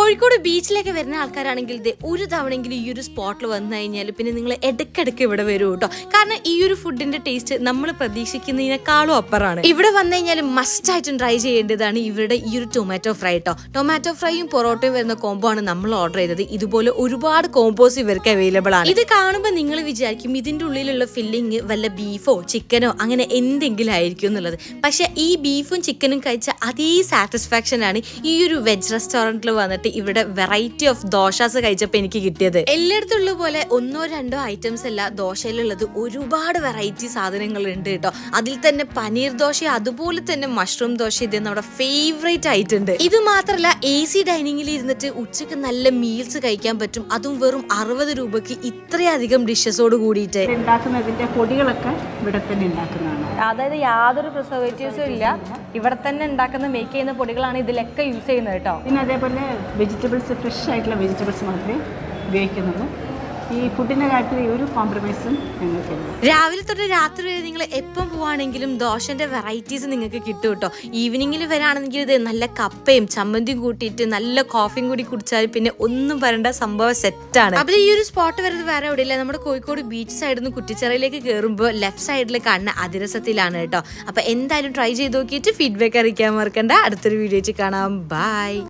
കോഴിക്കോട് ബീച്ചിലേക്ക് വരുന്ന ആൾക്കാരാണെങ്കിൽ ഇത് ഒരു തവണയെങ്കിലും ഈ ഒരു സ്പോട്ടിൽ വന്നു കഴിഞ്ഞാൽ പിന്നെ നിങ്ങൾ ഇടയ്ക്കിടയ്ക്ക് ഇവിടെ വരും കേട്ടോ. കാരണം ഈ ഒരു ഫുഡിന്റെ ടേസ്റ്റ് നമ്മൾ പ്രതീക്ഷിക്കുന്നതിനേക്കാളും അപ്പുറമാണ്. ഇവിടെ വന്നു കഴിഞ്ഞാൽ മസ്റ്റ് ആയിട്ടും ട്രൈ ചെയ്യേണ്ടതാണ് ഇവരുടെ ഈ ഒരു ടൊമാറ്റോ ഫ്രൈ കേട്ടോ. ടൊമാറ്റോ ഫ്രൈയും പൊറോട്ടയും വരുന്ന കോംബോ ആണ് നമ്മൾ ഓർഡർ ചെയ്തത്. ഇതുപോലെ ഒരുപാട് കോംബോസ് ഇവർക്ക് അവൈലബിൾ ആണ്. ഇത് കാണുമ്പോൾ നിങ്ങൾ വിചാരിക്കും ഇതിന്റെ ഉള്ളിലുള്ള ഫില്ലിങ് വല്ല ബീഫോ ചിക്കനോ അങ്ങനെ എന്തെങ്കിലും ആയിരിക്കും എന്നുള്ളത്. പക്ഷെ ഈ ബീഫും ചിക്കനും കഴിച്ച അതേ സാറ്റിസ്ഫാക്ഷൻ ആണ് ഈ ഒരു വെജ് റെസ്റ്റോറന്റിൽ വന്നിട്ട് ഇവിടെ വെറൈറ്റി ഓഫ് ദോശാസ് കഴിച്ചപ്പോൾ എനിക്ക് കിട്ടിയത്. എല്ലായിടത്തും ഉള്ള പോലെ ഒന്നോ രണ്ടോ ഐറ്റംസ് അല്ല ദോശയിലുള്ളത്, ഒരുപാട് വെറൈറ്റി സാധനങ്ങൾ ഉണ്ട് കേട്ടോ. അതിൽ തന്നെ പനീർ ദോശ, അതുപോലെ തന്നെ മഷ്റൂം ദോശ, ഇത് നമ്മുടെ ഫേവറേറ്റ് ആയിട്ടുണ്ട്. ഇത് മാത്രമല്ല AC ഡൈനിങ്ങിൽ ഇരുന്നിട്ട് ഉച്ചക്ക് നല്ല മീൽസ് കഴിക്കാൻ പറ്റും, അതും വെറും 60 രൂപയ്ക്ക് ഇത്രയധികം ഡിഷസോട് കൂടിയിട്ട്. ഉണ്ടാക്കുന്നതിന്റെ പൊടികളൊക്കെ ഇവിടെ തന്നെ ഉണ്ടാക്കുന്നതാണ്. അതായത് യാതൊരു പ്രിസർവേറ്റീവ്സും ഇല്ല, ഇവിടെ തന്നെ ഉണ്ടാക്കുന്ന മേക്ക് ചെയ്യുന്ന പൊടികളാണ് ഇതിലൊക്കെ യൂസ് ചെയ്യുന്നത് കേട്ടോ. പിന്നെ അതേപോലെ വെജിറ്റബിൾസ്, ഫ്രഷ് ആയിട്ടുള്ള വെജിറ്റബിൾസ് മാത്രമേ ഉപയോഗിക്കുന്നുള്ളൂ. ഈ ഫുഡിന്റെ കാര്യത്തിൽ ഒരു കോംപ്രമൈസും ഞങ്ങൾക്കില്ല. രാവിലെ തൊട്ട് രാത്രി വരെ നിങ്ങൾ എപ്പം പോവാണെങ്കിലും ദോശന്റെ വെറൈറ്റീസ് നിങ്ങൾക്ക് കിട്ടും കേട്ടോ. ഈവനിങ്ങിൽ വരാണെങ്കിൽ ഇത് നല്ല കപ്പയും ചമ്മന്തിയും കൂട്ടിയിട്ട് നല്ല കോഫിയും കൂടി കുടിച്ചാൽ പിന്നെ ഒന്നും പറയേണ്ട, സംഭവം സെറ്റാണ്. അപ്പോൾ ഈ ഒരു സ്പോട്ട് വരുന്നത് വേറെ എവിടെയില്ല, നമ്മുടെ കോഴിക്കോട് ബീച്ച് സൈഡിൽ നിന്ന് കുറ്റിച്ചിറയിലേക്ക് കയറുമ്പോൾ ലെഫ്റ്റ് സൈഡിൽ കാണുന്ന അതിരസത്തിലാണ് കേട്ടോ. അപ്പോൾ എന്തായാലും ട്രൈ ചെയ്ത് നോക്കിയിട്ട് ഫീഡ്ബാക്ക് അറിയിക്കാൻ മറക്കണ്ട. അടുത്തൊരു വീഡിയോ കാണാം. ബൈ.